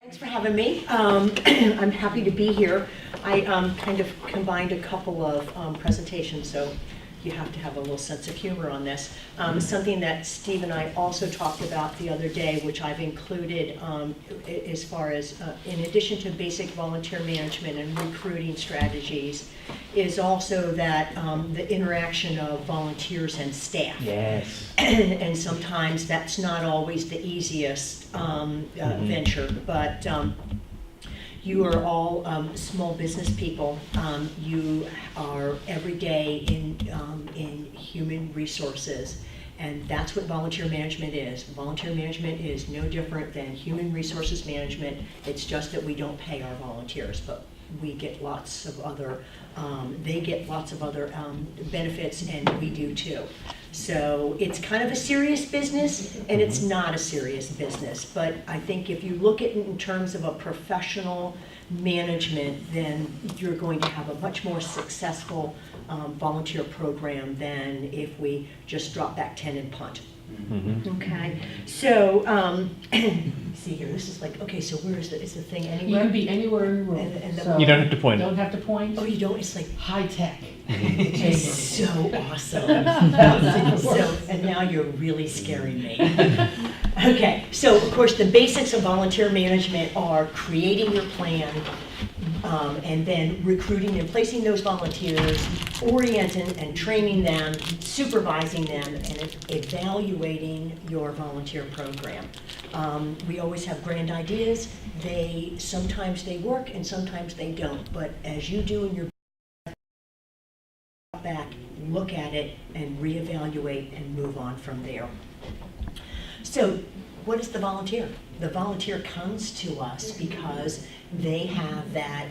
Thanks for having me. I'm happy to be here. I kind of combined a couple of presentations, so you have to have a little sense of humor on this. Something that Steve and I also talked about the other day, which I've included as far as, in addition to basic volunteer management and recruiting strategies, is also that the interaction of volunteers and staff. Yes. And sometimes that's not always the easiest venture, but you are all small business people. You are every day in human resources, and that's what volunteer management is. Volunteer management is no different than human resources management. It's just that we don't pay our volunteers, but we get lots of other, they get lots of other benefits, and we do too. So it's kind of a serious business, and it's not a serious business. But I think if you look at it in terms of a professional management, then you're going to have a much more successful volunteer program than if we just drop back 10 and punt. Mm-hmm. Okay, so see here, this is like, okay, so where is the thing anywhere? You can be anywhere in the room. And So You don't have to point. Don't have to point. Oh, you don't? It's like High tech. it's so awesome. So, and now you're really scaring me. Okay, so of course the basics of volunteer management are creating your plan, and then recruiting and placing those volunteers, orienting and training them, supervising them, and evaluating your volunteer program. We always have grand ideas. Sometimes they work and sometimes they don't, but as you do in your back, look at it and reevaluate and move on from there. So what is the volunteer? The volunteer comes to us because they have that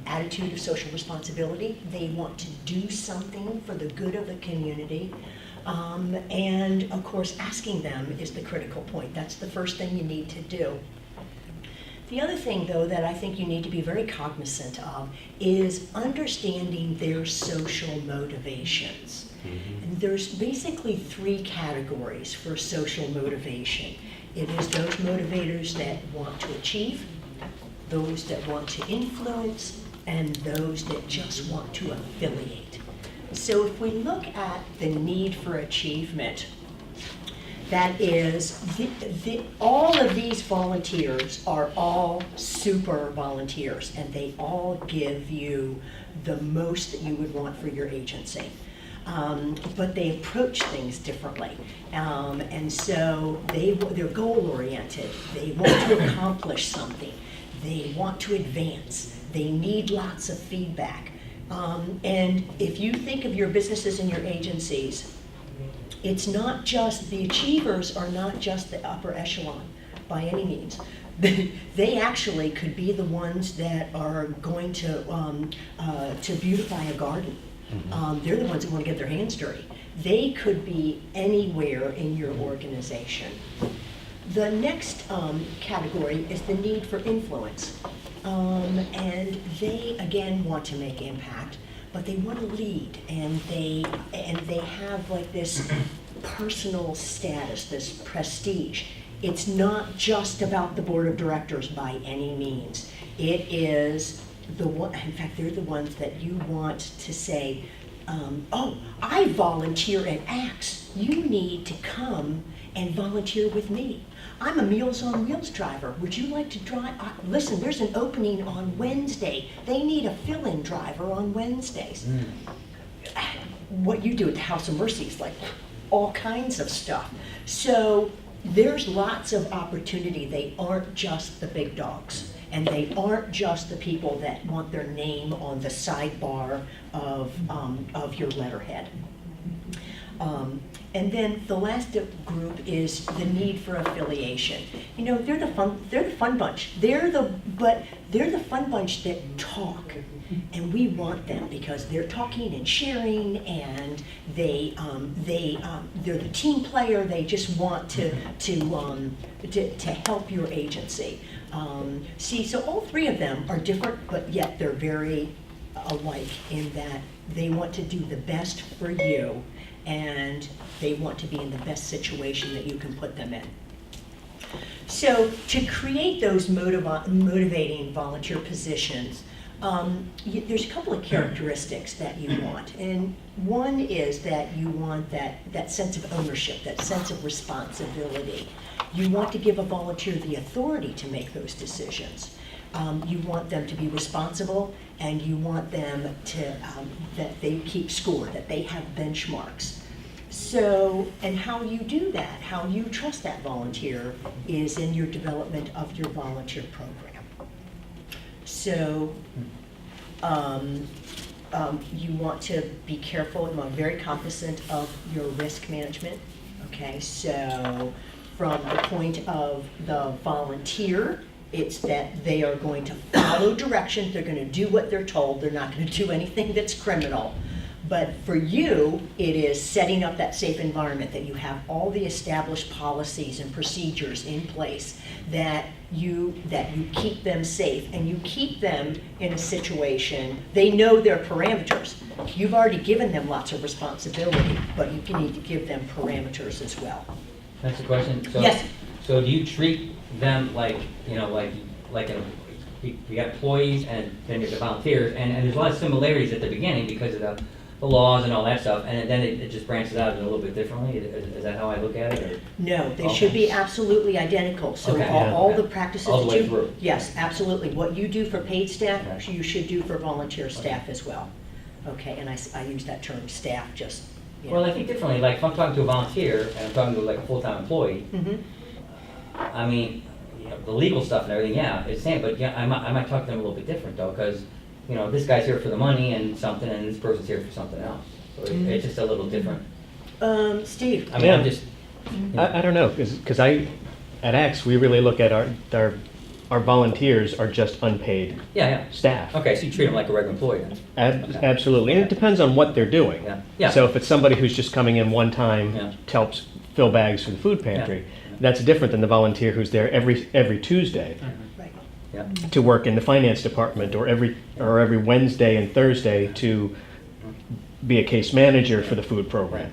attitude of social responsibility. They want to do something for the good of the community. And of course, asking them is the critical point. That's the first thing you need to do. The other thing, though, that I think you need to be very cognizant of is understanding their social motivations. Mm-hmm. And there's basically three categories for social motivation. It is those motivators that want to achieve, those that want to influence, and those that just want to affiliate. So if we look at the need for achievement, that is, all of these volunteers are all super volunteers, and they all give you the most that you would want for your agency. But they approach things differently. And so they're goal-oriented. They want to accomplish something. They want to advance. They need lots of feedback. And if you think of your businesses and your agencies, it's not just, the achievers are not just the upper echelon by any means. They actually could be the ones that are going to beautify a garden. They're the ones that want to get their hands dirty. They could be anywhere in your organization. The next category is the need for influence. And they, again, want to make impact, but they want to lead, and they have like this personal status, this prestige. It's not just about the board of directors by any means. It is the one, in fact, they're the ones that you want to say, oh, I volunteer at Axe. You need to come and volunteer with me. I'm a Meals on Wheels driver. Would you like to drive? Listen, there's an opening on Wednesday. They need a fill-in driver on Wednesdays. What you do at the House of Mercy is like all kinds of stuff. So there's lots of opportunity. They aren't just the big dogs, and they aren't just the people that want their name on the sidebar of your letterhead. And then the last group is the need for affiliation. You know, they're the fun bunch. They're the fun bunch that talk, and we want them because they're talking and sharing, and they're the team player. They just want to help your agency. See, so all three of them are different, but yet they're very alike in that they want to do the best for you, and they want to be in the best situation that you can put them in. So to create those motivating volunteer positions, there's a couple of characteristics that you want. And one is that you want that sense of ownership, that sense of responsibility. You want to give a volunteer the authority to make those decisions. You want them to be responsible, and you want them to, that they keep score, that they have benchmarks. So, and how you do that, how you trust that volunteer, is in your development of your volunteer program. So, you want to be careful and very cognizant of your risk management. Okay, so from the point of the volunteer, it's that they are going to follow directions, they're going to do what they're told, they're not going to do anything that's criminal. But for you, it is setting up that safe environment, that you have all the established policies and procedures in place, that you keep them safe, and you keep them in a situation, they know their parameters. You've already given them lots of responsibility, but you need to give them parameters as well. That's the question. So, Yes. So do you treat them like, you got employees and then you have the volunteers, and there's a lot of similarities at the beginning because of the laws and all that stuff, and then it just branches out a little bit differently? Is that how I look at it? Or? No, they should be absolutely identical. So Okay. all the practices All the that way you, through. yes, absolutely. What you do for paid staff, Okay. you should do for volunteer staff as well. Okay, and I use that term staff just. Well, I think differently. Like if I'm talking to a volunteer and I'm talking to like a full-time employee, I mean, the legal stuff and everything, yeah, it's the same. But yeah, I might talk to them a little bit different though, because this guy's here for the money and something, and this person's here for something else. So it's just a little different. Steve. I mean, I'm just. I don't know, because at Axe, we really look at our volunteers are just unpaid Yeah. staff. Okay, so you treat them like a regular employee then. Okay. Absolutely, and it depends on what they're doing. Yeah. So if it's somebody who's just coming in one time Yeah. to help fill bags for the food pantry, that's different than the volunteer who's there every Tuesday Right. Yeah. to work in the finance department, or every Wednesday and Thursday to be a case manager for the food program.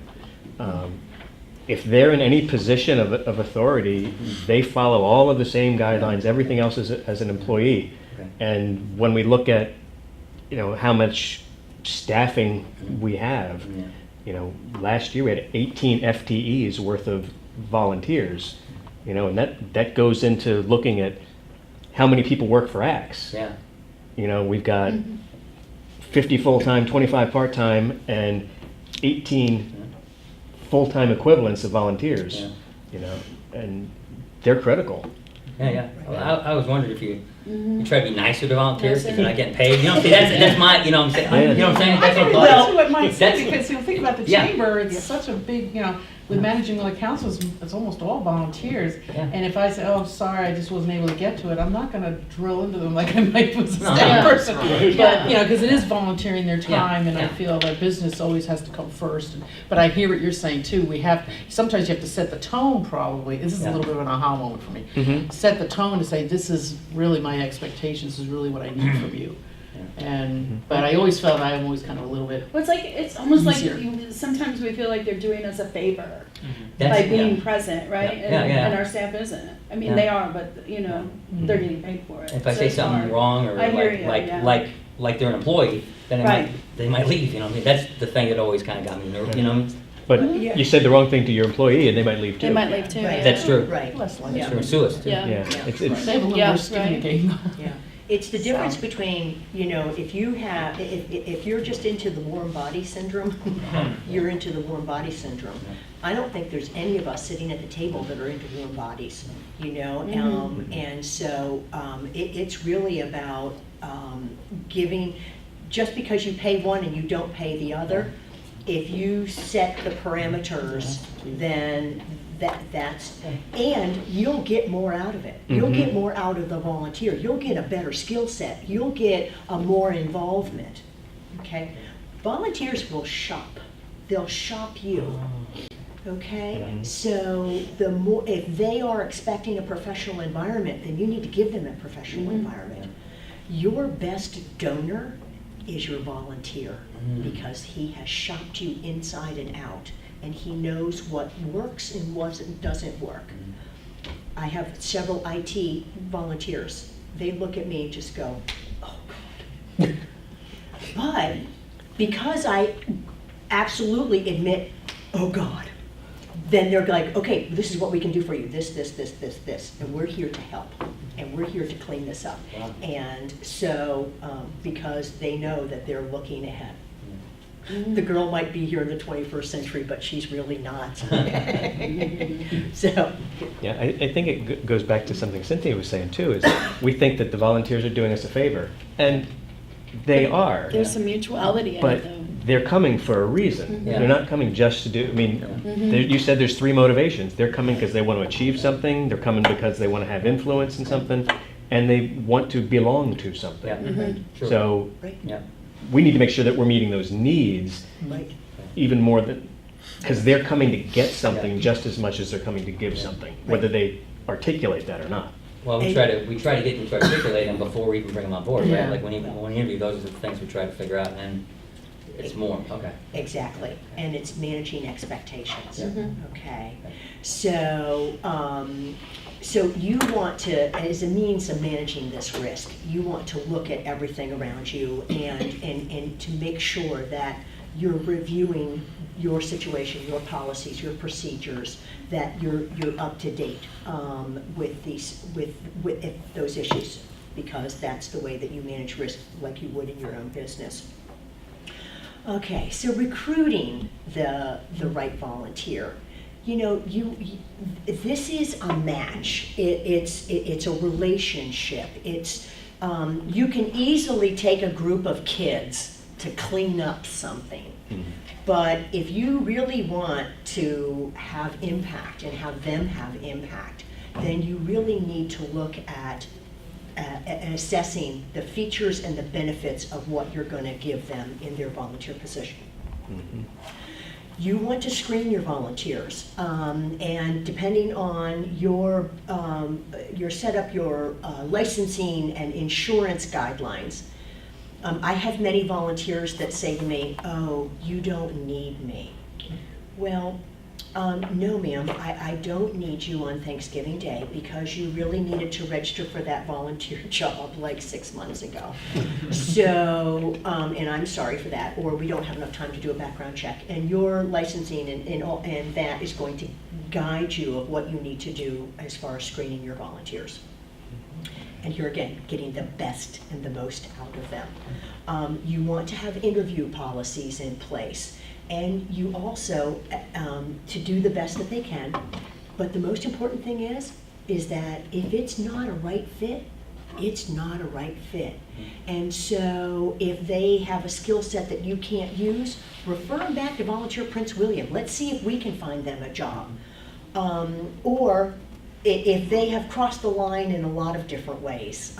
If they're in any position of authority, they follow all of the same guidelines, everything else as an employee. Okay. And when we look at, how much staffing we have, last year we had 18 FTEs worth of volunteers, and that goes into looking at how many people work for Axe. Yeah. We've got 50 full-time, 25 part-time, and 18 full-time equivalents of volunteers, and they're critical. Yeah. Well, I was wondering if you try to be nicer to volunteers if you're not getting paid. See, that's my, what I'm saying? Yeah. You know what I'm saying? That's what Well, what Mike said, that's- because think about the Yeah. chamber, it's such a big, with managing the councils, it's almost all volunteers. Yeah. And if I say, oh, sorry, I just wasn't able to get to it, I'm not gonna drill into them like I might with a No, staff no. person. But, because it is volunteering their Yeah, time, and I yeah. feel that business always has to come first. But I hear what you're saying too, sometimes you have to set the tone probably, this is a Yeah. little bit of an aha moment for me. Set the tone to say, this is really my expectations, this is really what I need from you. But I always felt I'm always kind of a little bit. Well, it's almost Easier. like sometimes we feel like they're doing us a favor That's- by being yeah. present, right? Yeah, And yeah. our staff isn't. I mean, Yeah. they are, but they're getting paid for it. If I So say it's something hard. wrong or I hear you, yeah. like they're an employee, then Right. they might leave. That's the thing that always kind of got me nervous. But Yeah. you said the wrong thing to your employee, and they might leave too. They might leave too. Right. Yeah. That's true. Right. Less likely. Yeah. They're sue us too. Yeah. Yeah, it's They have a little Yeah, more skin in the right. game. Yeah. It's the difference between, if you're just into the warm body syndrome, you're into the warm body syndrome. I don't think there's any of us sitting at the table that are into warm bodies, and so it's really about giving, just because you pay one and you don't pay the other, if you set the parameters, then that's, and you'll get more out of it. You'll get more out of the volunteer. You'll get a better skill set. You'll get a more involvement, okay? Volunteers will shop. They'll shop you, okay? So the more, if they are expecting a professional environment, then you need to give them that professional environment. Your best donor is your volunteer, because he has shopped you inside and out, and he knows what works and what doesn't work. I have several IT volunteers. They look at me and just go, oh, God. But because I absolutely admit, oh, God, then they're like, okay, this is what we can do for you, this, and we're here to help, and we're here to clean this up. Wow. And so, because they know that they're looking ahead. The girl might be here in the 21st century, but she's really not. So, Yeah, I think it goes back to something Cynthia was saying too, is we think that the volunteers are doing us a favor, and they are, There's some mutuality in it but though. they're coming for a reason. Yeah. They're not coming just to do, I mean, you said there's 3 motivations. They're coming because they want to achieve something, they're coming because they want to have influence in something, and they want to belong to something. Yeah. True. So right, Yeah. we need to make sure that we're meeting those needs right. even more than, because they're coming to get something just as much as they're coming to give something, whether they articulate that or not. Well, we try to get them to articulate them before we even bring them on board, Yeah. right? Like when you interview, those are the things we try to figure out, and then it's more, okay. Exactly, and it's managing expectations. Yeah. Okay, so, so you want to, as a means of managing this risk, you want to look at everything around you and to make sure that you're reviewing your situation, your policies, your procedures, that you're up to date with those issues, because that's the way that you manage risk, like you would in your own business. Okay, so recruiting the right volunteer. You know, this is a match. It's a relationship. It's you can easily take a group of kids to clean up something. But if you really want to have impact and have them have impact, then you really need to look at assessing the features and the benefits of what you're going to give them in their volunteer position. You want to screen your volunteers, and depending on your setup, your licensing and insurance guidelines. I have many volunteers that say to me, oh, you don't need me. Well, no, ma'am, I don't need you on Thanksgiving Day because you really needed to register for that volunteer job like 6 months ago. So, and I'm sorry for that, or we don't have enough time to do a background check. And your licensing and that is going to guide you of what you need to do as far as screening your volunteers. And here again, getting the best and the most out of them. You want to have interview policies in place. And you also, to do the best that they can, but the most important thing is that if it's not a right fit, it's not a right fit. And so if they have a skill set that you can't use, refer them back to Volunteer Prince William. Let's see if we can find them a job. Or if they have crossed the line in a lot of different ways,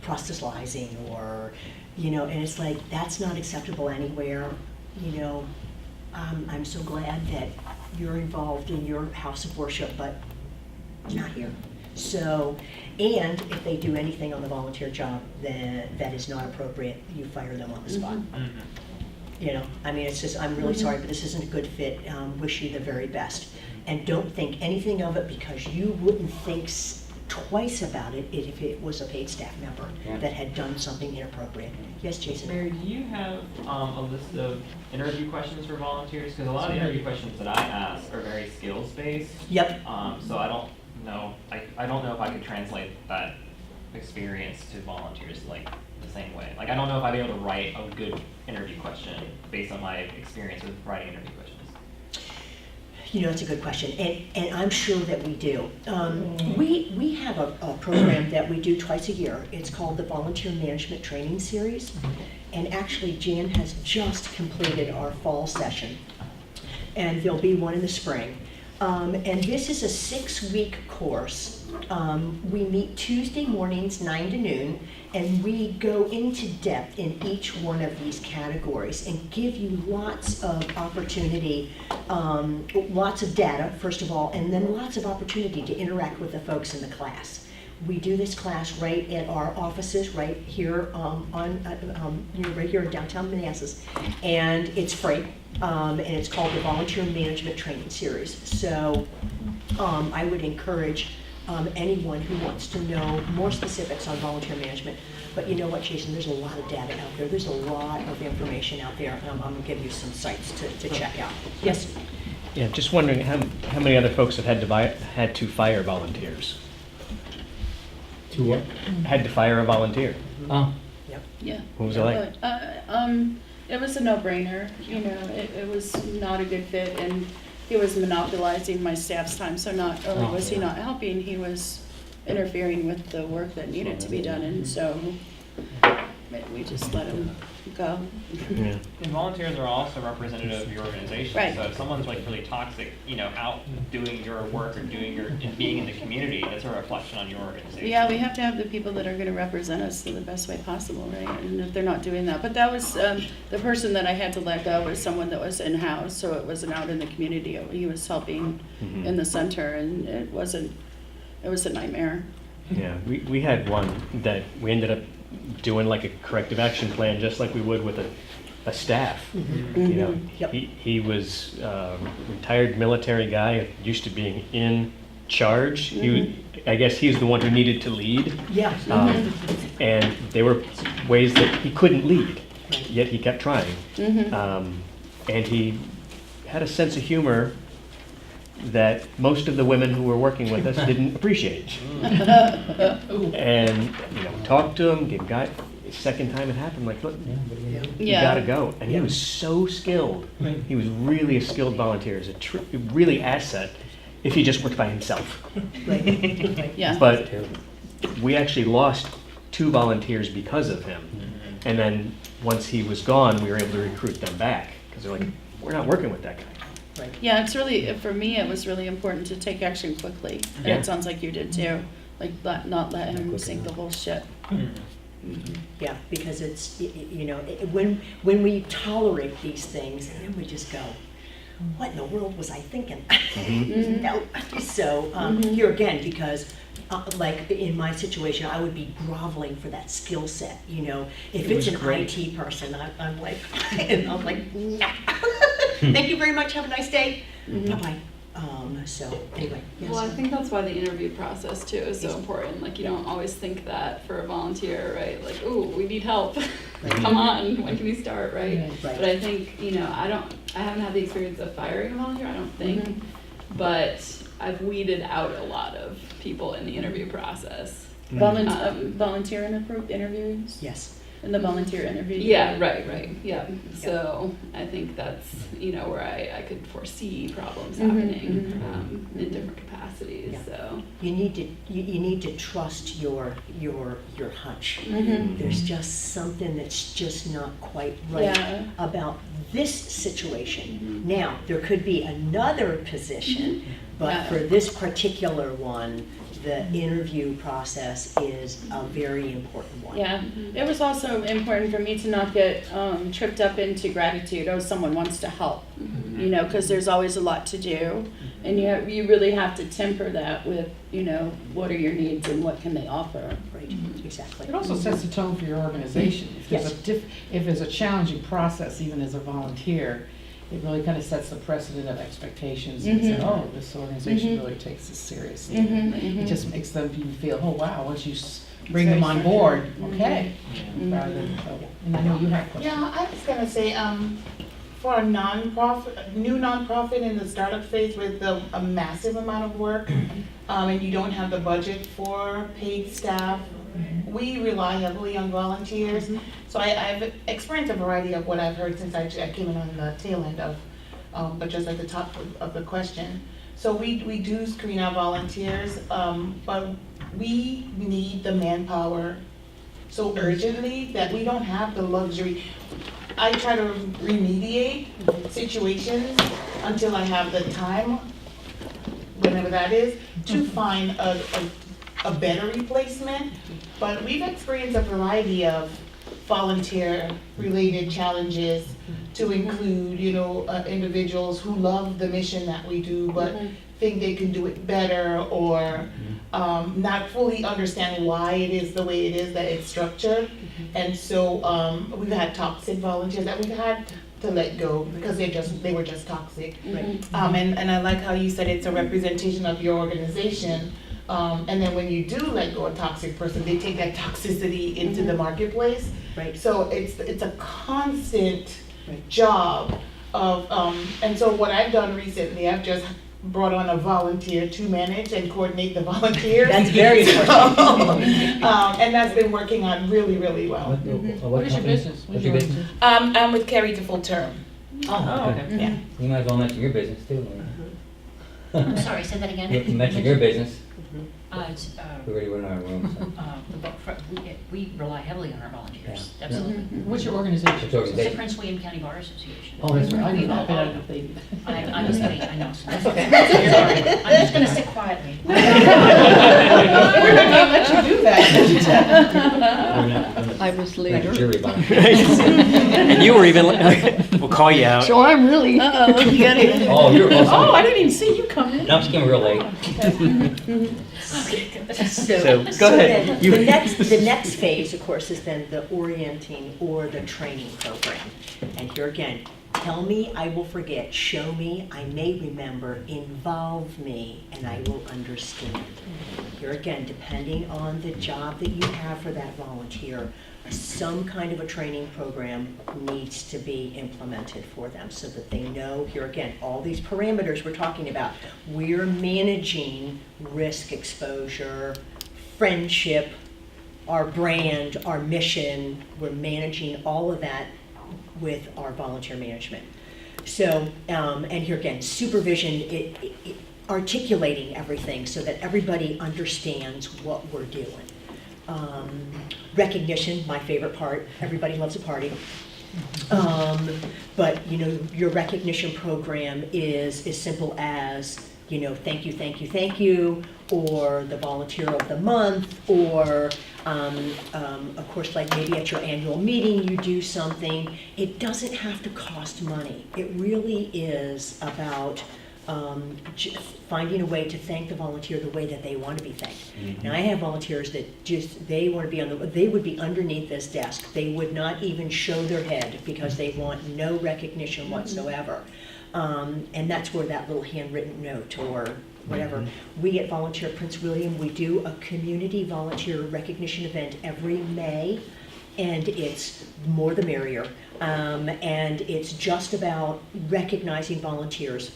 proselytizing or, and it's like, that's not acceptable anywhere. I'm so glad that you're involved in your house of worship, but not here. So, and if they do anything on the volunteer job that is not appropriate, you fire them on the spot. It's just, I'm really sorry, but this isn't a good fit. Wish you the very best. And don't think anything of it, because you wouldn't think twice about it if it was a paid staff member that had done something inappropriate. Yes, Jason? Mary, do you have a list of interview questions for volunteers? Because a lot of the interview questions that I ask are very skills-based. Yep. So I don't know. I don't know if I could translate that experience to volunteers like the same way. Like, I don't know if I'd be able to write a good interview question based on my experience with writing interview questions. It's a good question, and I'm sure that we do. We have a program that we do twice a year. It's called the Volunteer Management Training Series, and actually Jan has just completed our fall session, and there'll be one in the spring. And this is a 6-week course. We meet Tuesday mornings, 9 to noon, and we go into depth in each one of these categories and give you lots of opportunity, lots of data, first of all, and then lots of opportunity to interact with the folks in the class. We do this class right at our offices, right here right here in downtown Manassas, and it's free, and it's called the Volunteer Management Training Series. So I would encourage anyone who wants to know more specifics on volunteer management. But you know what, Jason, there's a lot of data out there. There's a lot of information out there. I'm going to give you some sites to check out. Yes? Yeah, just wondering how many other folks have had to fire volunteers? To what? Had to fire a volunteer? Oh, Yep. Yeah. What was it like? It was a no-brainer, you know, it was not a good fit, and he was monopolizing my staff's time, so not only was he not helping, he was interfering with the work that needed to be done, and so we just let him go. Yeah. And volunteers are also representative of your organization. Right. So if someone's like really toxic, you know, out doing your work or and being in the community, that's a reflection on your organization. Yeah, we have to have the people that are gonna represent us in the best way possible, right? And if they're not doing that, but that was, the person that I had to let go was someone that was in-house, so it wasn't out in the community. He was helping in the center, and it was a nightmare. Yeah, we had one that we ended up doing like a corrective action plan, just like we would with a staff. You know, Yep. he was a retired military guy, used to being in charge. I guess he's the one who needed to lead. Yeah. And there were ways that he couldn't lead, yet he kept trying. And he had a sense of humor that most of the women who were working with us didn't appreciate. And, you know, talked to him, gave guy, second time it happened, like, look, you Yeah. gotta go. And he was so skilled. He was really a skilled volunteer, as really asset if he just worked by himself. Yeah. But we actually lost 2 volunteers because of him. And then once he was gone, we were able to recruit them back, because they're like, we're not working with that guy. Yeah, it's really, for me, it was really important to take action quickly, and Yeah. it sounds like you did too. Like, not let him sink the whole ship. Yeah, because it's, you know, when we tolerate these things, and then we just go, what in the world was I thinking? No. So here again, because like in my situation, I would be groveling for that skill set, you know. If it's an IT person, I'm like, and I'm like, no. Thank you very much, have a nice day, bye-bye. So anyway, yes. Well, I think that's why the interview process too is so important. Like, you don't always think that for a volunteer, right? Like, ooh, we need help. Come on, when can we start, right? Right. But I think, you know, I haven't had the experience of firing a volunteer, I don't think. But I've weeded out a lot of people in the interview process. Volunteer interviews? Yes. In the volunteer interview? Yeah, right, yeah. So I think that's, you know, where I could foresee problems happening in different capacities, Yeah. so. You need to trust your hunch. There's just something that's just not quite right Yeah. about this situation. Now, there could be another position, but Yeah. for this particular one, the interview process is a very important one. Yeah, it was also important for me to not get tripped up into gratitude. Oh, someone wants to help, you know, because there's always a lot to do, and you really have to temper that with, you know, what are your needs and what can they offer. Right, exactly. It also sets the tone for your organization. If there's Yes. if there's a challenging process, even as a volunteer, it really kind of sets the precedent of expectations and say, oh, this organization really takes this seriously. It just makes them even feel, oh, wow, once you bring them on board, okay. Rather than, and I know you have questions. Yeah, I was gonna say, for a new nonprofit in the startup phase with a massive amount of work, and you don't have the budget for paid staff, we rely heavily on volunteers. So I've experienced a variety of what I've heard since I came in on the tail end of, but just at the top of the question. So we do screen our volunteers, but we need the manpower so urgently that we don't have the luxury. I try to remediate situations until I have the time, whenever that is, to find a better replacement. But we've experienced a variety of volunteer-related challenges to include, you know, individuals who love the mission that we do, but think they can do it better, or not fully understanding why it is the way it is that it's structured. And so we've had toxic volunteers, that we've had to let go because they were just toxic. Right. And I like how you said it's a representation of your organization. And then when you do let go a toxic person, they take that toxicity into the marketplace. Right. So it's a constant Right. job of, and so what I've done recently, I've just brought on a volunteer to manage and coordinate the volunteers. That's very important. And that's been working out really, really well. What is your business? What's your business? I'm with Carry to Full Term. Oh, okay. Yeah. You might as well mention your business too. I'm sorry, say that again? You mentioned your business. It's, We already went in our room, so. we rely heavily on our volunteers, Yeah. absolutely. What's your organization? Which It's the organization? Prince William County Bar Association. Oh, that's right. I didn't know if they. I'm just kidding, I know. That's okay. I'm just gonna sit quietly. We're not gonna let you do that. I was later. Jury box. And you were even, we'll call you out. So I'm really, Oh, you're Oh, I awesome. didn't even see you come in. No, I'm just getting real late. So, go ahead. Then You- the next phase, of course, is then the orienting or the training program. And here again, tell me, I will forget. Show me, I may remember. Involve me, and I will understand. Here again, depending on the job that you have for that volunteer, some kind of a training program needs to be implemented for them so that they know, here again, all these parameters we're talking about. We're managing risk exposure, friendship, our brand, our mission. We're managing all of that with our volunteer management. So, and here again, supervision, articulating everything so that everybody understands what we're doing. Recognition, my favorite part. Everybody loves a party. But, you know, your recognition program is as simple as, you know, thank you, thank you, thank you, or the volunteer of the month, or, of course, like maybe at your annual meeting you do something. It doesn't have to cost money. It really is about finding a way to thank the volunteer the way that they want to be thanked. Mm-hmm. Now, I have volunteers that they want to be they would be underneath this desk. They would not even show their head because they want no recognition whatsoever. And that's where that little handwritten note or whatever. We at Volunteer Prince William, we do a community volunteer recognition event every May. And it's more the merrier. And it's just about recognizing volunteers.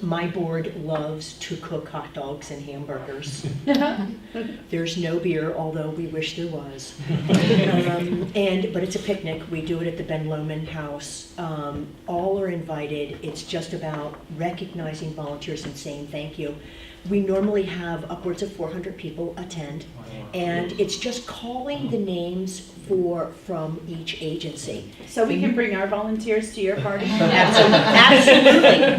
My board loves to cook hot dogs and hamburgers. There's no beer, although we wish there was. But it's a picnic. We do it at the Ben Lomond House. All are invited. It's just about recognizing volunteers and saying thank you. We normally have upwards of 400 people attend, and it's just calling the names from each agency. So we can bring our volunteers to your party? Absolutely.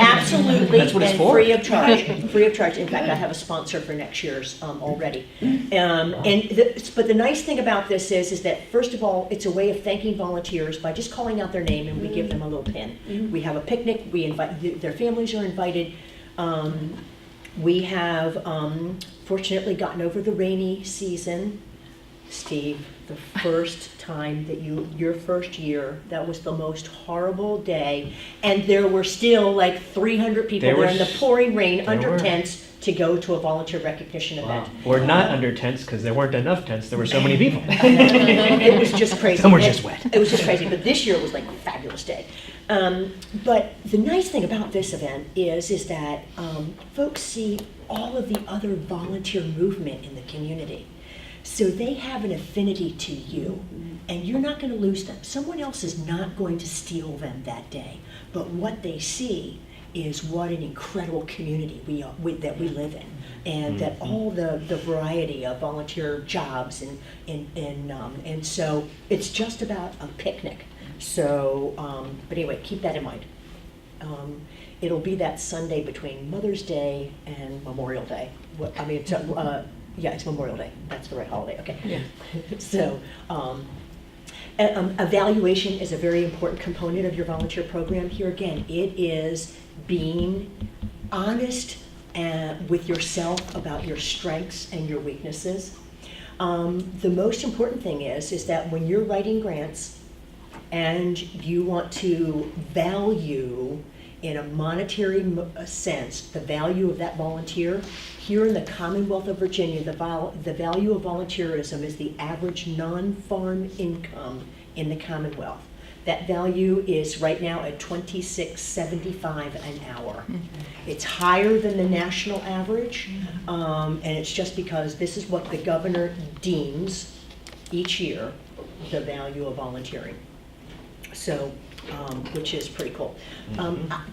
That's what it's and for. free of charge. Free of charge. In fact, I have a sponsor for next year's already. But the nice thing about this is that first of all, it's a way of thanking volunteers by just calling out their name, and we give them a little pin. We have a picnic. We invite their families are invited. We have fortunately gotten over the rainy season. Steve, the first time that your first year, that was the most horrible day, and there were still like 300 people there in the pouring rain under tents to go to a volunteer recognition event. Or not under tents, because there weren't enough tents, there were so many people. It was just crazy. Some were just wet. It was just crazy, but this year it was like a fabulous day. But the nice thing about this event is that folks see all of the other volunteer movement in the community. So they have an affinity to you, and you're not going to lose them. Someone else is not going to steal them that day. But what they see is what an incredible community that we live in, and that all the variety of volunteer jobs, and so it's just about a picnic. So, but anyway, keep that in mind. It'll be that Sunday between Mother's Day and Memorial Day. It's Memorial Day. That's the right holiday. Okay. Yeah. So, evaluation is a very important component of your volunteer program. Here again, it is being honest with yourself about your strengths and your weaknesses. The most important thing is that when you're writing grants, and you want to value in a monetary sense the value of that volunteer, here in the Commonwealth of Virginia, the value of volunteerism is the average non-farm income in the Commonwealth. That value is right now at $26.75 an hour. It's higher than the national average, and it's just because this is what the governor deems each year the value of volunteering. So, which is pretty cool.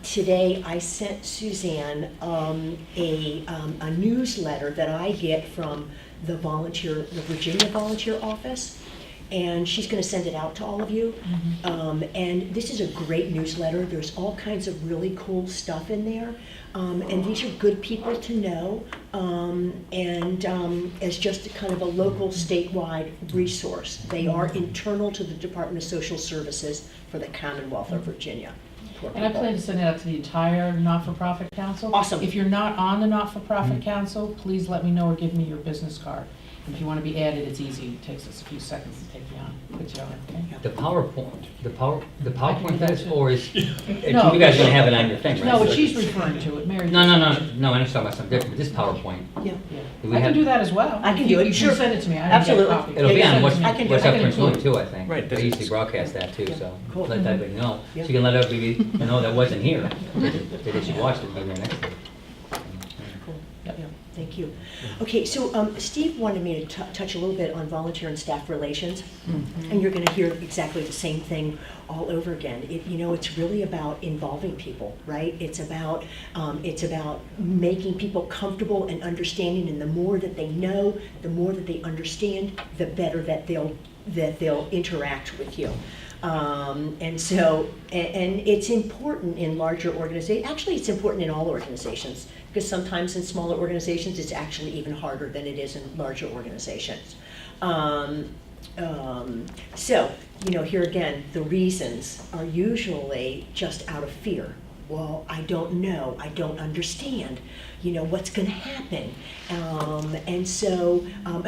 Today I sent Suzanne a newsletter that I get from the Virginia Volunteer Office. And she's going to send it out to all of you. And this is a great newsletter. There's all kinds of really cool stuff in there. And these are good people to know. As just a kind of a local statewide resource. They are internal to the Department of Social Services for the Commonwealth of Virginia. And I plan to send it out to the entire not-for-profit council. Awesome. If you're not on the not-for-profit council, please let me know or give me your business card. If you want to be added, it's easy. It takes us a few seconds to take you on, put you on, okay? The PowerPoint, the PowerPoint that does, too. or is, you No. guys are gonna have it on your thing, right? No, what So- she's referring to, what Mary. No, I understand about something different, but this PowerPoint, Yeah. do we I have? can do that as well. I can do it, You sure. can send it to me. I haven't got a Absolutely. copy. It'll be Yeah, on What's I can do What's it. Up I can Prince include William too, I think. Right, They usually broadcast that too, Yeah, so cool. let everybody know. Yeah. So you can let everybody know that wasn't here, that they should watch it, be there next time. Cool. Yep. Yeah, thank you. Okay, so Steve wanted me to touch a little bit on volunteer and staff relations, and you're going to hear exactly the same thing all over again. It's really about involving people, right? It's about making people comfortable and understanding, and the more that they know, the more that they understand, the better that they'll interact with you. And it's important in larger organizations. Actually, it's important in all organizations, because sometimes in smaller organizations, it's actually even harder than it is in larger organizations. Here again, the reasons are usually just out of fear. Well, I don't know, I don't understand, what's going to happen. Am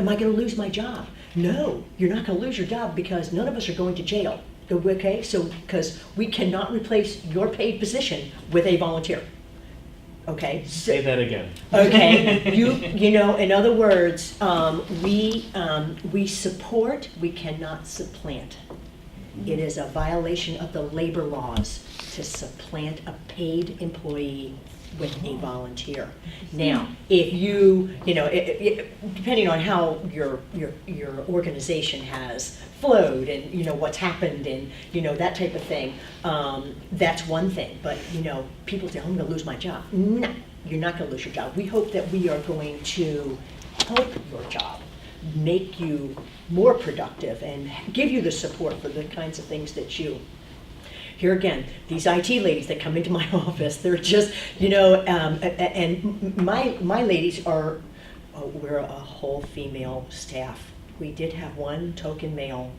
I going to lose my job? No, you're not going to lose your job, because none of us are going to jail. Okay, so because we cannot replace your paid position with a volunteer. Okay. Say that again. Okay, in other words, we support, we cannot supplant. It is a violation of the labor laws to supplant a paid employee with a volunteer. Now, if depending on how your organization has flowed and what's happened and that type of thing, that's one thing. But people say, I'm going to lose my job. No, you're not going to lose your job. We hope that we are going to help your job, make you more productive, and give you the support for the kinds of things that you. Here again, these IT ladies that come into my office, they're just, and my ladies are, we're a whole female staff. We did have one token male,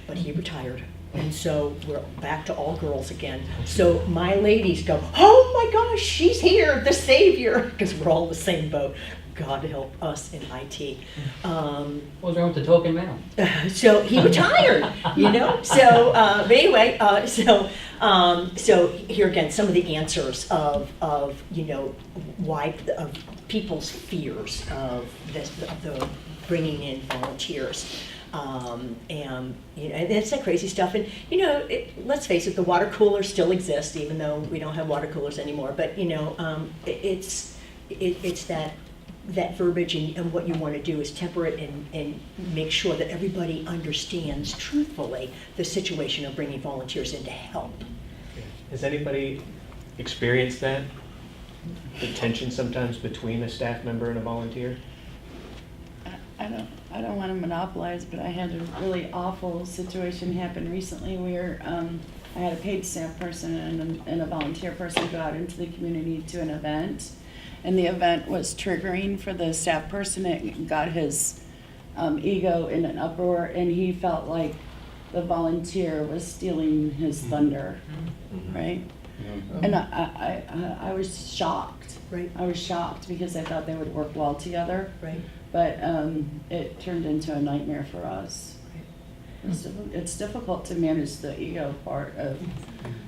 but he retired. And so we're back to all girls again. So my ladies go, oh my gosh, she's here, the savior, because we're all in the same boat. God help us in IT. What's wrong with the token man? So he retired, So, but anyway, so here again, some of the answers of why of people's fears of the bringing in volunteers. And it's that crazy stuff. And let's face it, the water coolers still exist, even though we don't have water coolers anymore. But it's that verbiage, and what you want to do is temper it and make sure that everybody understands truthfully the situation of bringing volunteers in to help. Has anybody experienced that? The tension sometimes between a staff member and a volunteer? I don't want to monopolize, but I had a really awful situation happen recently where I had a paid staff person and a volunteer person go out into the community to an event. And the event was triggering for the staff person. It got his ego in an uproar, and he felt like the volunteer was stealing his thunder, right? And I was shocked. Right. I was shocked because I thought they would work well together. Right. But it turned into a nightmare for us. It's difficult to manage the ego part of,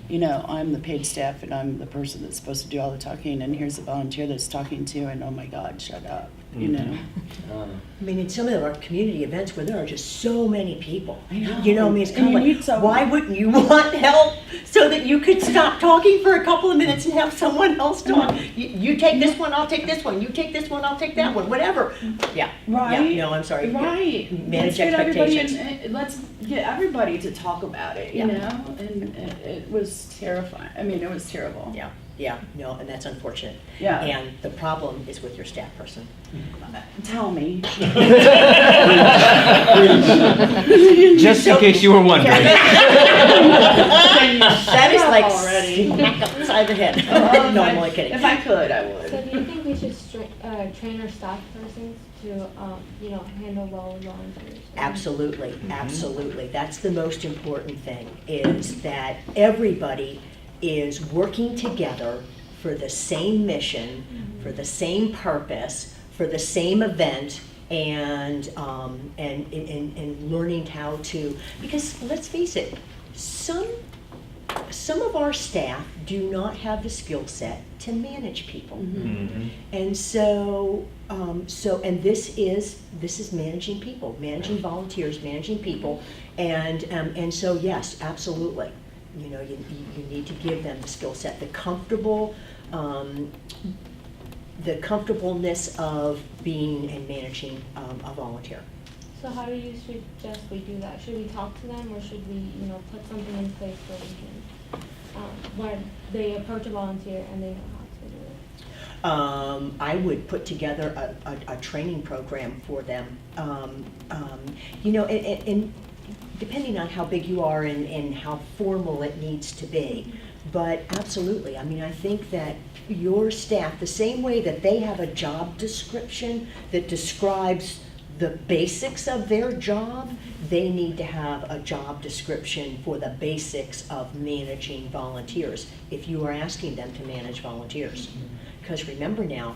I'm the paid staff and I'm the person that's supposed to do all the talking, and here's a volunteer that's talking to, and oh my God, shut up, I mean, in some of our community events where there are just so many people, I know. I mean, it's And kind you of need like, someone. why wouldn't you want help so that you could stop talking for a couple of minutes and have someone else talk? You take this one, I'll take this one. You take this one, I'll take that one. Whatever. Yeah. Right. Yeah. No, I'm sorry. Right. Manage Let's get everybody expectations. let's get everybody to talk about it, Yeah. And it was terrifying. I mean, it was terrible. Yeah. Yeah. No, and that's unfortunate. Yeah. And the problem is with your staff person. Tell me. Just in case you were wondering. That is like already. smack upside the head. No, I'm only kidding. If I could, I So would. do you think we should train our staff persons to, handle well volunteers? Absolutely, absolutely. That's the most important thing, is that everybody is working together for the same mission, for the same purpose, for the same event, and learning how to, because let's face it, some of our staff do not have the skill set to manage people. And so, and this is managing people, managing volunteers, managing people, and so yes, absolutely. You need to give them the skill set, the comfortableness of being and managing a volunteer. So how do you suggest we do that? Should we talk to them, or should we, put something in place where we can, where they approach a volunteer and they know how to do it? I would put together a training program for them. And depending on how big you are and how formal it needs to be. But absolutely, I mean, I think that your staff, the same way that they have a job description that describes the basics of their job, they need to have a job description for the basics of managing volunteers, if you are asking them to manage volunteers. Because remember now,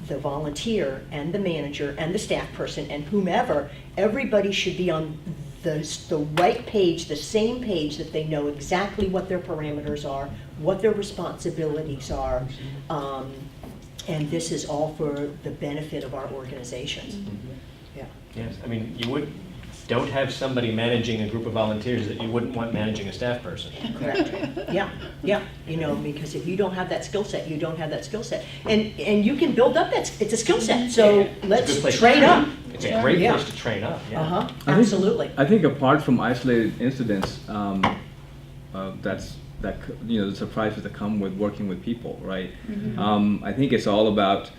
the volunteer and the manager and the staff person and whomever, everybody should be on the right page, the same page, that they know exactly what their parameters are, what their responsibilities are, and this is all for the benefit of our organizations. Yeah. Yes, I mean, don't have somebody managing a group of volunteers that you wouldn't want managing a staff person. Correct. Yeah, because if you don't have that skill set, you don't have that skill set. And you can build up it's a skill set, so It's a good let's place to train up. It's a great Yeah. place to train up, yeah. Uh-huh, I think- absolutely. I think apart from isolated incidents, the surprises that come with working with people, right? I think it's all about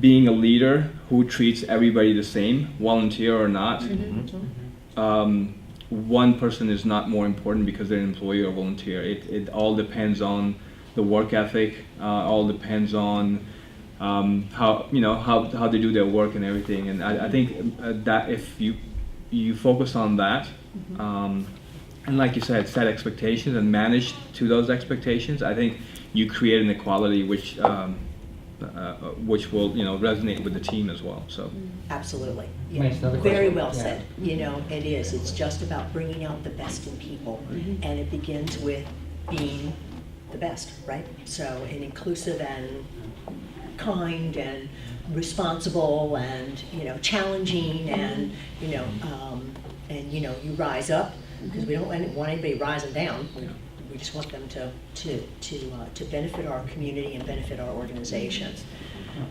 being a leader who treats everybody the same, volunteer or not. One person is not more important because they're an employee or volunteer. It all depends on the work ethic. All depends on how they do their work and everything. And I think that if you focus on that, and like you said, set expectations and manage to those expectations, I think you create an equality which will resonate with the team as well. So Absolutely. May I ask another Very question? well Yeah. said. It is. It's just about bringing out the best in people. And it begins with being the best, right? So, and inclusive and kind and responsible and, challenging and, you rise up, because we don't want anybody rising down. We just want them to benefit our community and benefit our organizations.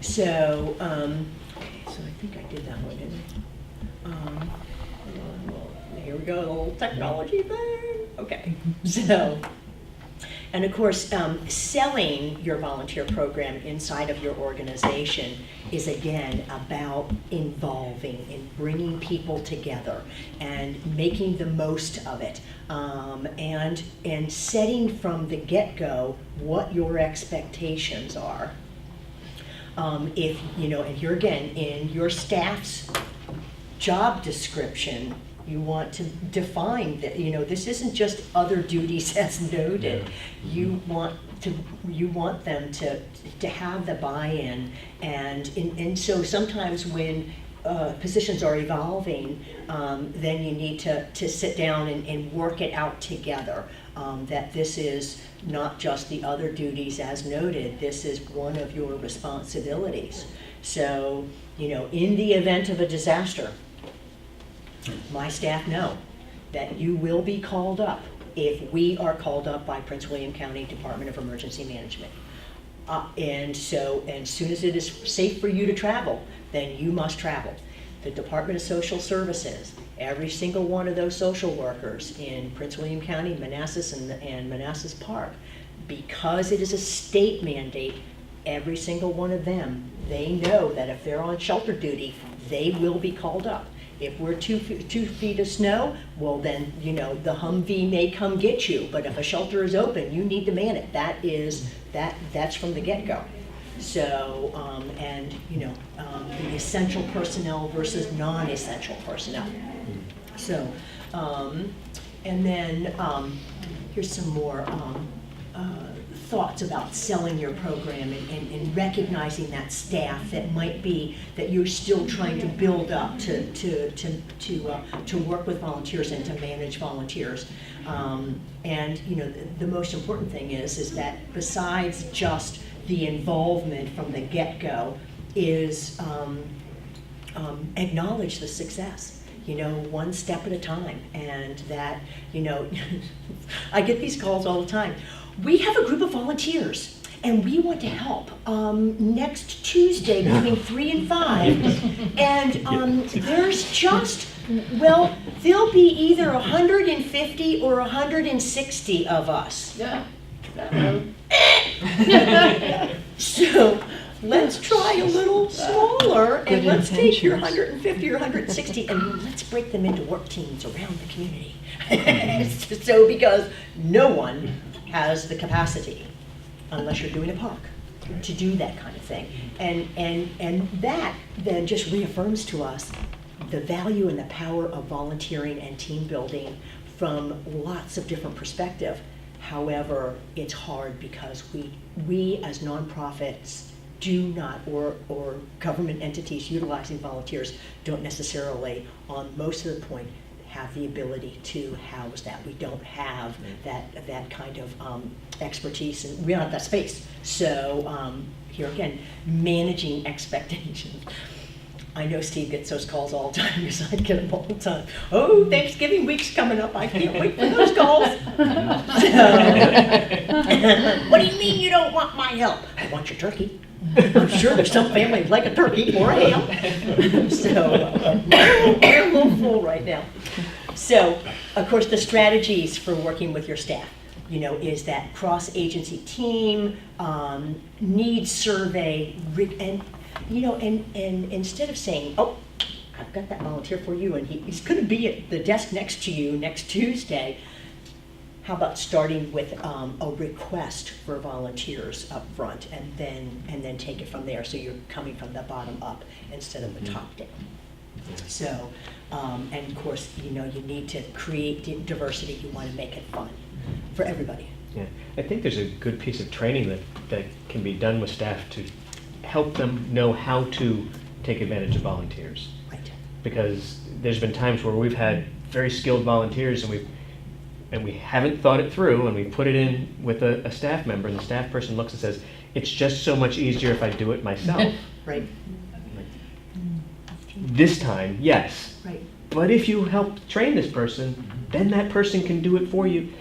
So, so I think I did that one, didn't I? Here we go, the little technology thing. Okay, so, and of course, selling your volunteer program inside of your organization is again about involving and bringing people together and making the most of it, and setting from the get-go what your expectations are. If and here again, in your staff's job description, you want to define that, this isn't just other duties as noted. You want them to have the buy-in, and so sometimes when positions are evolving, then you need to sit down and work it out together. That this is not just the other duties as noted, this is one of your responsibilities. So, in the event of a disaster, my staff know that you will be called up if we are called up by Prince William County Department of Emergency Management. And so, as soon as it is safe for you to travel, then you must travel. The Department of Social Services, every single one of those social workers in Prince William County, Manassas, and Manassas Park, because it is a state mandate, every single one of them, they know that if they're on shelter duty, they will be called up. If we're 2 feet of snow, well then, the Humvee may come get you, but if a shelter is open, you need to man it. That's from the get-go. So, the essential personnel versus non-essential personnel. So, and then here's some more thoughts about selling your program and recognizing that staff that might be, that you're still trying to build up to work with volunteers and to manage volunteers. And the most important thing is that besides just the involvement from the get-go is acknowledge the success, one step at a time. And that, I get these calls all the time. We have a group of volunteers and we want to help. Next Tuesday between 3 and 5. And there's just, there'll be either 150 or 160 of us. Yeah. So let's try a little smaller and Good let's take your intentions. 150 or 160 and let's break them into work teams around the community. So because no one has the capacity, unless you're doing a park, to do that kind of thing. And that then just reaffirms to us the value and the power of volunteering and team building from lots of different perspectives. However, it's hard because we as nonprofits do not, or government entities utilizing volunteers don't necessarily, on most of the point, have the ability to house that. We don't have that kind of expertise, and we don't have that space. So here again, managing expectations. I know Steve gets those calls all the time, because I get them all the time. Oh, Thanksgiving week's coming up, I can't wait for those calls. What do you mean you don't want my help? I want your turkey. I'm sure there's some family who'd like a turkey or a ham. So we're a little full right now. So, of course, the strategies for working with your staff, is that cross-agency team, needs survey, and instead of saying, oh, I've got that volunteer for you and he's going to be at the desk next to you next Tuesday, how about starting with a request for volunteers up front and then take it from there, so you're coming from the bottom up instead of the top down. So, and of course, you need to create diversity. You want to make it fun for everybody. Yeah, I think there's a good piece of training that can be done with staff to help them know how to take advantage of volunteers. Right. Because there's been times where we've had very skilled volunteers and we haven't thought it through, and we put it in with a staff member, and the staff person looks and says, it's just so much easier if I do it myself. Right. This time, yes. Right. But if you help train this person, then that person can do it for you.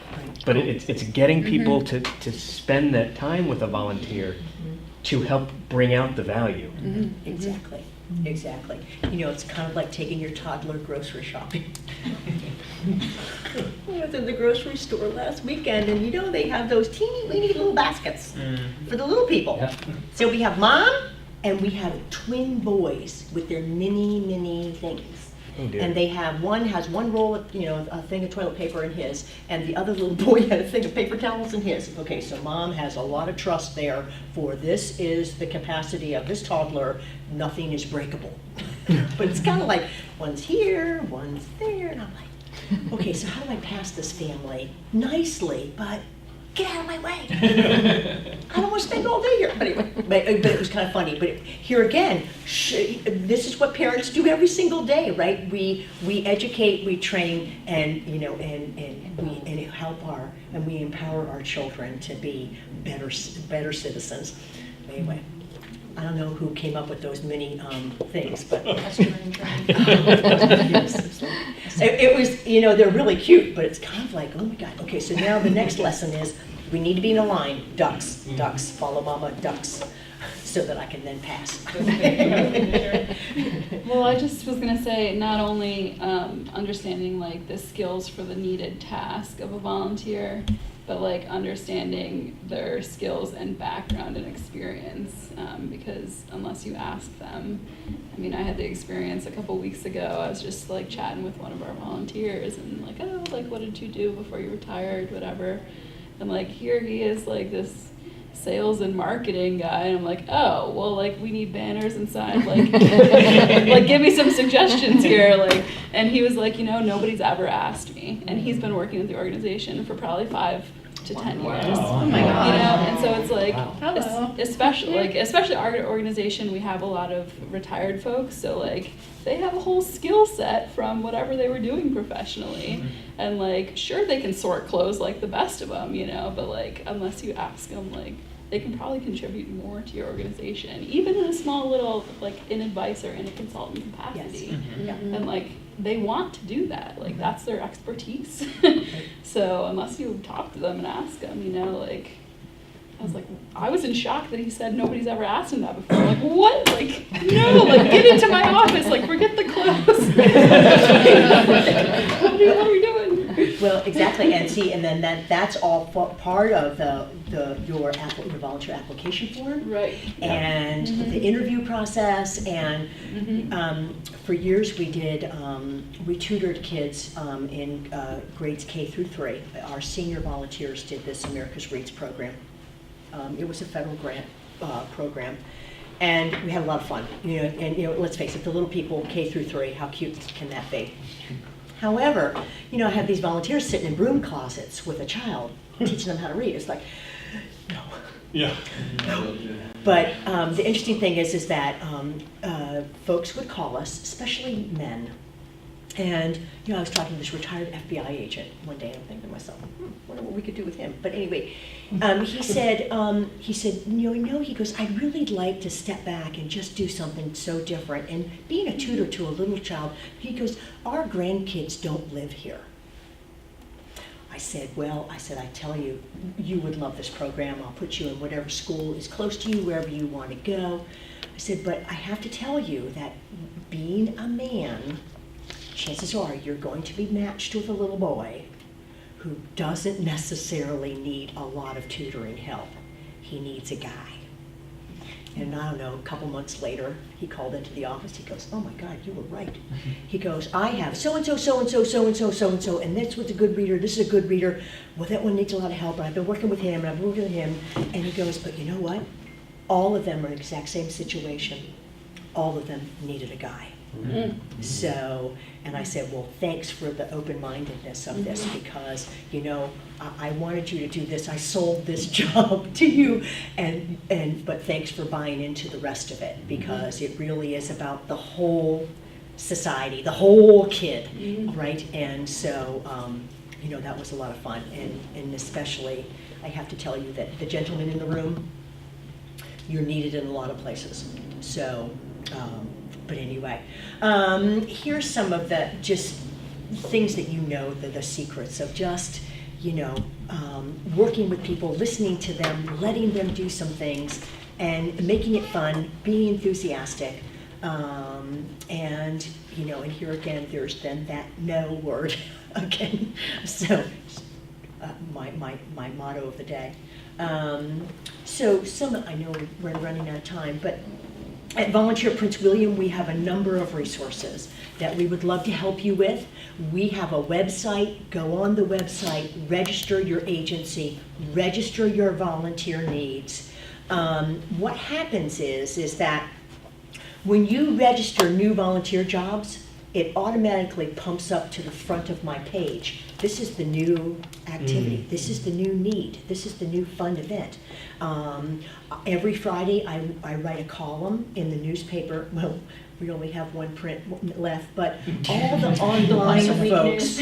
But it's getting people to spend that time with a volunteer to help bring out the value. Exactly. Exactly. It's kind of like taking your toddler grocery shopping. I was in the grocery store last weekend, and they have those teeny weeny little baskets for the little people. Yep. So we have mom and we have twin boys with their mini things. Oh dear. And they have one roll of, a thing of toilet paper in his, and the other little boy had a thing of paper towels in his. Okay, so mom has a lot of trust there for this is the capacity of this toddler, nothing is breakable. But it's kind of like, one's here, one's there, and I'm like, okay, so how do I pass this family nicely, but get out of my way. I don't want to spend all day here. Anyway, but it was kind of funny. But here again, this is what parents do every single day, right? We educate, we train, and we help and we empower our children to be better citizens. Anyway, I don't know who came up with those mini things, but it was, they're really cute, but it's kind of like, oh my God. Okay, so now the next lesson is we need to be in a line, ducks, follow mama, ducks, so that I can then pass. Well, I just was gonna say, not only understanding like the skills for the needed task of a volunteer, but like understanding their skills and background and experience, because unless you ask them, I mean, I had the experience a couple weeks ago. I was just like chatting with one of our volunteers and like, oh, like what did you do before you retired, whatever. And like here he is, like this sales and marketing guy, and I'm like, oh, well, like we need banners and signs, like like give me some suggestions here, like. And he was like, nobody's ever asked me, and he's been working with the organization for probably 5 to 10 years. Oh my God. And so it's like, Hello. especially our organization, we have a lot of retired folks, so like they have a whole skill set from whatever they were doing professionally. And like, sure, they can sort clothes like the best of them, but like, unless you ask them, like, they can probably contribute more to your organization, even in a small little, like, in advice or in a consultant capacity. Yes. And like, they want to do that, like, that's their expertise. So unless you talk to them and ask them, like, I was like, I was in shock that he said nobody's ever asked him that before. Like, what? Like, no, like, get into my office, like, forget the clothes. What are we doing? Well, exactly, and see, and then that's all part of your volunteer application form. Right. And the interview process, and for years we tutored kids in grades K through 3. Our senior volunteers did this America's Reads program. It was a federal grant program, and we had a lot of fun. And let's face it, the little people K through 3, how cute can that be? However, I have these volunteers sitting in broom closets with a child, teaching them how to read. It's like, no. Yeah. No. But the interesting thing is that folks would call us, especially men. And I was talking to this retired FBI agent one day, and I'm thinking to myself, wonder what we could do with him. But anyway, he said, he goes, I'd really like to step back and just do something so different. And being a tutor to a little child, he goes, our grandkids don't live here. I said, I tell you, you would love this program. I'll put you in whatever school is close to you, wherever you want to go. I said, but I have to tell you that being a man, chances are you're going to be matched with a little boy who doesn't necessarily need a lot of tutoring help. He needs a guy. And I don't know, a couple months later, he called into the office. He goes, oh my God, you were right. He goes, I have so-and-so, so-and-so, so-and-so, so-and-so, and this was a good reader, this is a good reader. Well, that one needs a lot of help, and I've been working with him, and I've been working with him. And he goes, but you know what? All of them are in the exact same situation. All of them needed a guy. So, and I said, well, thanks for the open-mindedness of this, because, I wanted you to do this. I sold this job to you, but thanks for buying into the rest of it, because it really is about the whole society, the whole kid, right? And so, that was a lot of fun, and especially, I have to tell you that the gentlemen in the room, you're needed in a lot of places. So, but anyway, here's some of the just things that the secrets of just, working with people, listening to them, letting them do some things, and making it fun, being enthusiastic, and here again, there's then that no word again. So, my motto of the day. So I know we're running out of time, but at Volunteer Prince William, we have a number of resources that we would love to help you with. We have a website. Go on the website, register your agency, register your volunteer needs. What happens is that when you register new volunteer jobs, it automatically pumps up to the front of my page. This is the new activity. This is the new need. This is the new fun event. Every Friday, I write a column in the newspaper. Well, we only have one print left, but all the online folks,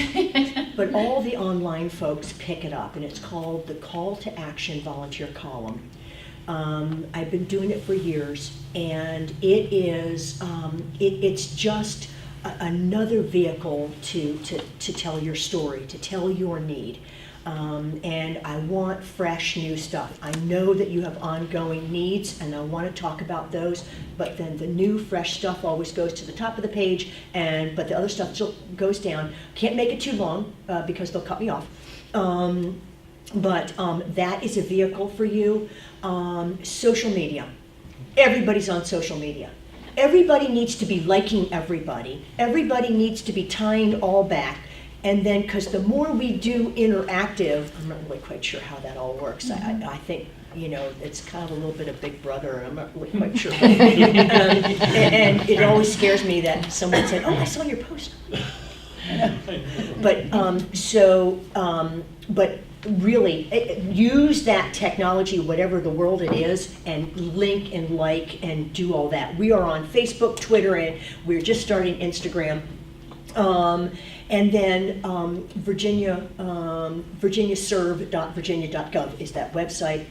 but all the online folks pick it up, and it's called the Call to Action Volunteer Column. I've been doing it for years, and it is it's just another vehicle to tell your story, to tell your need. And I want fresh new stuff. I know that you have ongoing needs, and I want to talk about those, but then the new fresh stuff always goes to the top of the page, but the other stuff still goes down. Can't make it too long because they'll cut me off. But that is a vehicle for you. Social media. Everybody's on social media. Everybody needs to be liking everybody. Everybody needs to be tying all back. And then, because the more we do interactive, I'm not really quite sure how that all works. I think, it's kind of a little bit of Big Brother, and I'm not really quite sure. And it always scares me that someone said, "Oh, I saw your post." But really, use that technology, whatever the world it is, and link and like and do all that. We are on Facebook, Twitter, and we're just starting Instagram. And then virginiaserve.virginia.gov is that website.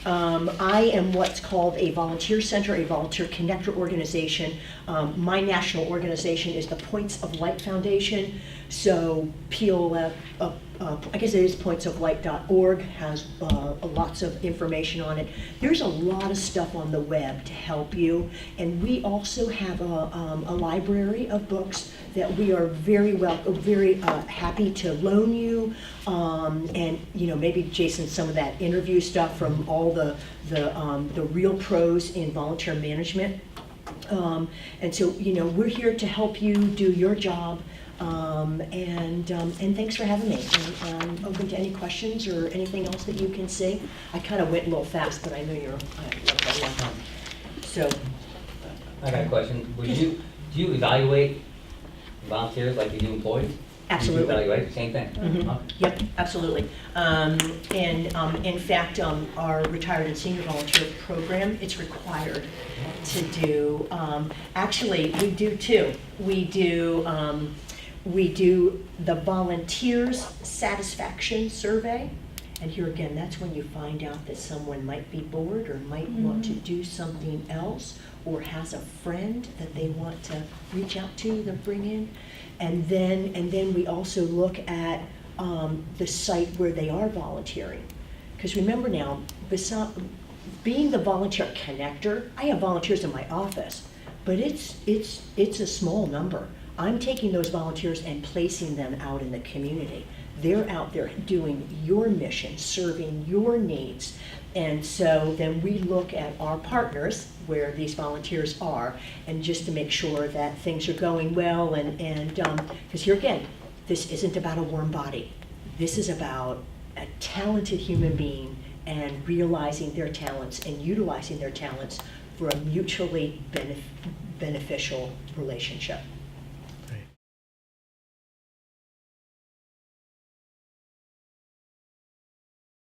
I am what's called a volunteer center, a volunteer connector organization. My national organization is the Points of Light Foundation. So POF, I guess it is pointsoflight.org, has lots of information on it. There's a lot of stuff on the web to help you. And we also have a library of books that we are very happy to loan you. And maybe Jason, some of that interview stuff from all the real pros in volunteer management. And so we're here to help you do your job. And thanks for having me. And I'm open to any questions or anything else that you can see. I kind of went a little fast, but I know you're. So. I got a question. Do you evaluate volunteers like you do employees? Absolutely. You evaluate the same thing? Mm-hmm. Okay. Yep, absolutely. And in fact, our retired and senior volunteer program, it's required to do. Actually, we do too. We do the volunteers satisfaction survey. And here again, that's when you find out that someone might be bored or might want to do something else, or has a friend that they want to reach out to bring in. And then we also look at the site where they are volunteering. Because remember now, being the volunteer connector, I have volunteers in my office, but it's a small number. I'm taking those volunteers and placing them out in the community. They're out there doing your mission, serving your needs. And so then we look at our partners where these volunteers are, and just to make sure that things are going well. And because here again, this isn't about a warm body. This is about a talented human being and realizing their talents and utilizing their talents for a mutually beneficial relationship.